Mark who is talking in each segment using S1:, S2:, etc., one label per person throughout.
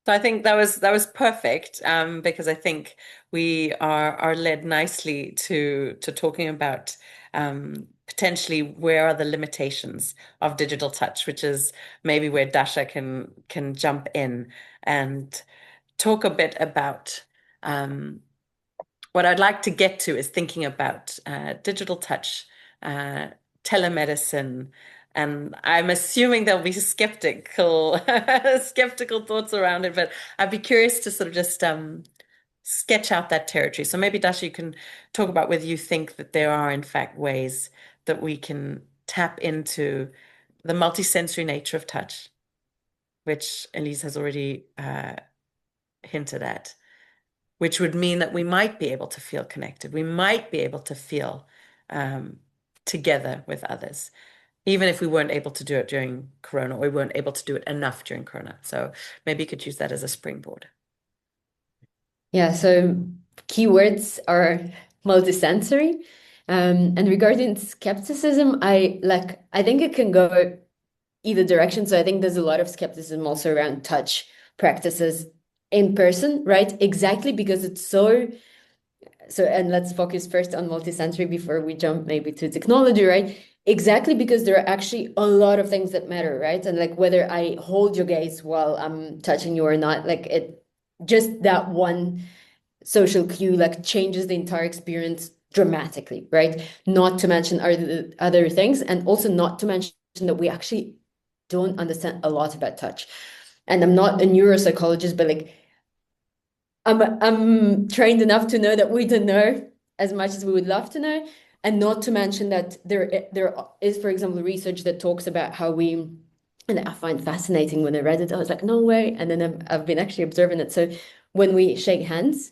S1: So I think that was perfect, because I think we are led nicely to talking about potentially where are the limitations of digital touch, which is maybe where Dasha can jump in and talk a bit about what I'd like to get to is thinking about digital touch, uh, telemedicine, and I'm assuming there'll be skeptical skeptical thoughts around it, but I'd be curious to sort of just sketch out that territory. So maybe Dasha, you can talk about whether you think that there are in fact ways that we can tap into the multisensory nature of touch, which Elise has already hinted at, which would mean that we might be able to feel connected. We might be able to feel um, together with others, even if we weren't able to do it during Corona, or we weren't able to do it enough during Corona. So maybe you could use that as a springboard.
S2: Yeah, so keywords are multisensory. And regarding skepticism, I think it can go either direction. So I think there's a lot of skepticism also around touch practices in person, right? Exactly because it's so, and let's focus first on multisensory before we jump maybe to technology, right? Exactly because there are actually a lot of things that matter, right? And like whether I hold your gaze while I'm touching you or not, like it just that one social cue like changes the entire experience dramatically, right? Not to mention other things, and also not to mention that we actually don't understand a lot about touch. And I'm not a neuropsychologist, but like I'm trained enough to know that we don't know as much as we would love to know, and not to mention that there is, for example, research that talks about how we, and I find fascinating when I read it. I was like, no way, and then I've been actually observing it. So when we shake hands,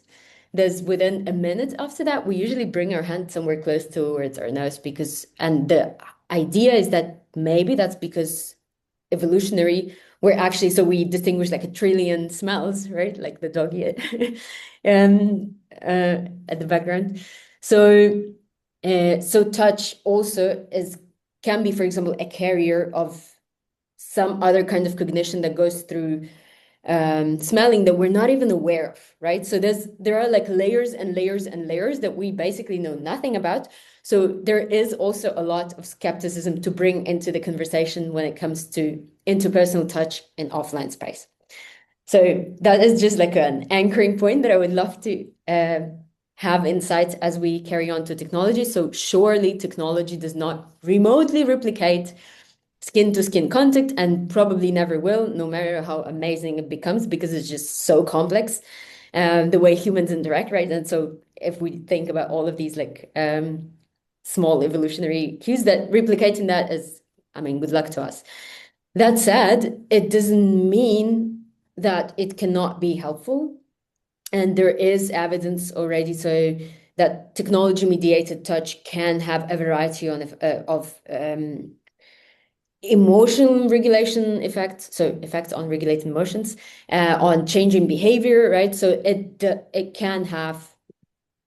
S2: there's within a minute after that, we usually bring our hand somewhere close towards our nose because, and the idea is that maybe that's because evolutionary we're actually so we distinguish like a trillion smells, right? Like the doggy at the background. So so touch also is can be, for example, a carrier of some other kind of cognition that goes through smelling that we're not even aware of, right? So there are like layers and layers and layers that we basically know nothing about. So there is also a lot of skepticism to bring into the conversation when it comes to interpersonal touch in offline space. So that is just like an anchoring point that I would love to have insights as we carry on to technology. So surely technology does not remotely replicate skin to skin contact and probably never will, no matter how amazing it becomes, because it's just so complex, the way humans interact, right? And so if we think about all of these like small evolutionary cues that replicating that is, I mean, good luck to us. That said, it doesn't mean that it cannot be helpful. And there is evidence already so that technology mediated touch can have a variety of emotional regulation effects, so effects on regulating emotions, on changing behavior, right? So it can have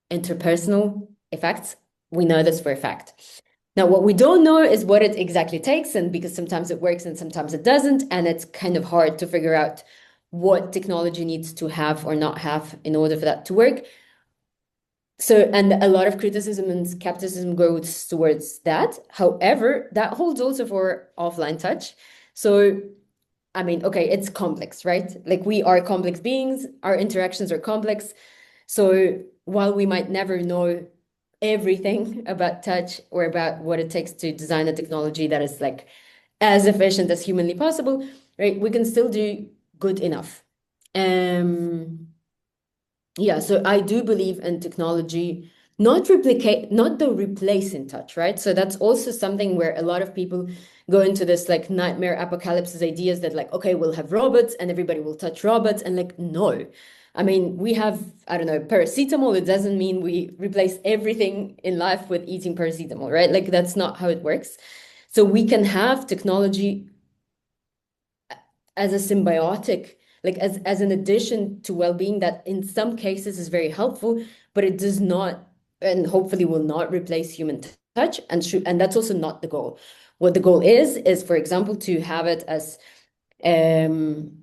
S2: interpersonal effects. We know this for a fact. Now, what we don't know is what it exactly takes, and because sometimes it works and sometimes it doesn't, and it's kind of hard to figure out what technology needs to have or not have in order for that to work. So, and a lot of criticism and skepticism goes towards that. However, that holds also for offline touch. So, I mean, okay, it's complex, right? Like we are complex beings, our interactions are complex. So, while we might never know everything about touch or about what it takes to design a technology that is like as efficient as humanly possible, right? We can still do good enough. Um, yeah, so I do believe in technology, not the replace in touch, right? So that's also something where a lot of people go into this like nightmare apocalypse ideas that like, okay, we'll have robots and everybody will touch robots. And like, no. I mean, we have, I don't know, paracetamol. It doesn't mean we replace everything in life with eating paracetamol, right? Like that's not how it works. So we can have technology as a symbiotic, like as an addition to well-being that in some cases is very helpful, but it does not and hopefully will not replace human touch and that's also not the goal. What the goal is for example to have it as um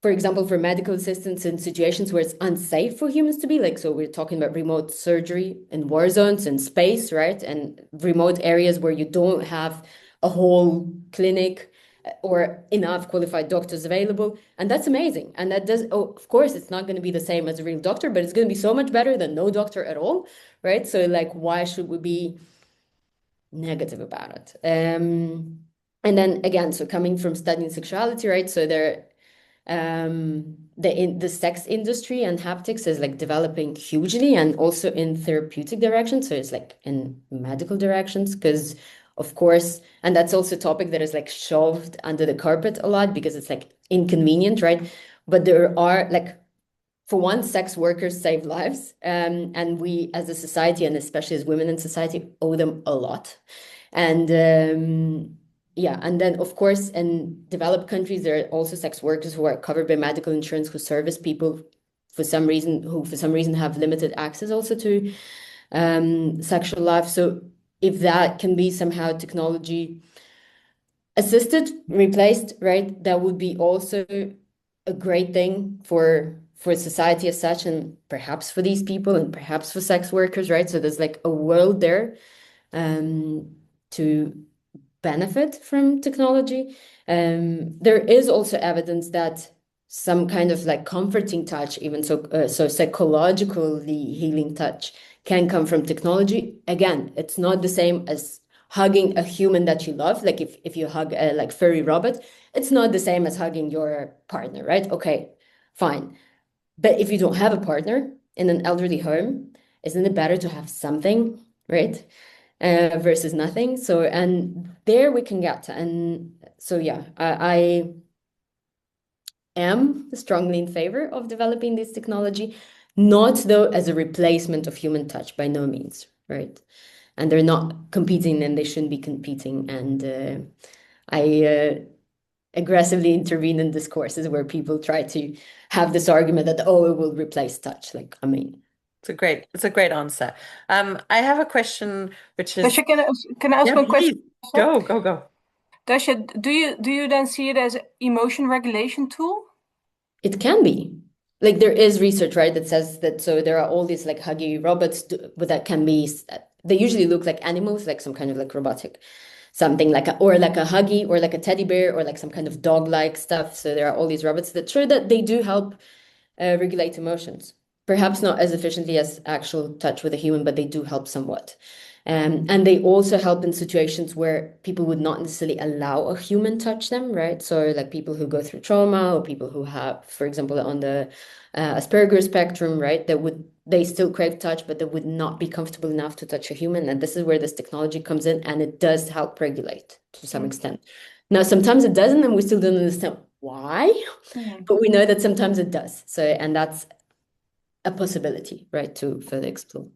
S2: for example, for medical assistants in situations where it's unsafe for humans to be, like, so we're talking about remote surgery in war zones in space, right? And remote areas where you don't have a whole clinic or enough qualified doctors available. And that's amazing. And that does, oh, of course, it's not going to be the same as a real doctor, but it's going to be so much better than no doctor at all, right? So, like, why should we be negative about it? And then again, so coming from studying sexuality, right? So there the sex industry and haptics is like developing hugely and also in therapeutic directions. So it's like in medical directions, because of course, and that's also a topic that is like shoved under the carpet a lot because it's like inconvenient, right? But there are like, for one, sex workers save lives, and we as a society, and especially as women in society, owe them a lot. And yeah, and then of course, in developed countries, there are also sex workers who are covered by medical insurance who service people for some reason have limited access also to sexual life. So if that can be somehow technology assisted, replaced, right, that would be also a great thing for society as such, and perhaps for these people and perhaps for sex workers, right? So there's like a world there to benefit from technology. There is also evidence that some kind of like comforting touch, even so psychologically healing touch can come from technology. Again, it's not the same as hugging a human that you love. Like if you hug a like furry robot, it's not the same as hugging your partner, right? Okay, fine. But if you don't have a partner in an elderly home, isn't it better to have something, right? Versus nothing. So, and there we can get. And so, yeah, I am strongly in favor of developing this technology, not though as a replacement of human touch, by no means, right? And they're not competing and they shouldn't be competing. And I aggressively intervene in discourses where people try to have this argument that, oh, it will replace touch. Like, I mean,
S1: It's a great answer. I have a question, which is,
S3: Dasha, can I ask
S1: yeah,
S3: one question?
S1: please go, go, go.
S3: Dasha, do you then see it as an emotion regulation tool?
S2: it can be. Like there is research, right, that says that, so there are all these like huggy robots, but that can be, they usually look like animals, like some kind of like robotic, something like or like a huggy or like a teddy bear or like some kind of dog-like stuff. So there are all these robots that sure that they do help regulate emotions. Perhaps not as efficiently as actual touch with a human, but they do help somewhat. And they also help in situations where people would not necessarily allow a human touch them, right? So like people who go through trauma or people who have, for example, on the Asperger spectrum, right? They still crave touch, but they would not be comfortable enough to touch a human. And this is where this technology comes in, and it does help regulate to some
S3: Mm.
S2: extent. Now, sometimes it doesn't, and we still don't understand why,
S3: Mm.
S2: but we know that sometimes it does. So, and that's a possibility, right, to further explore.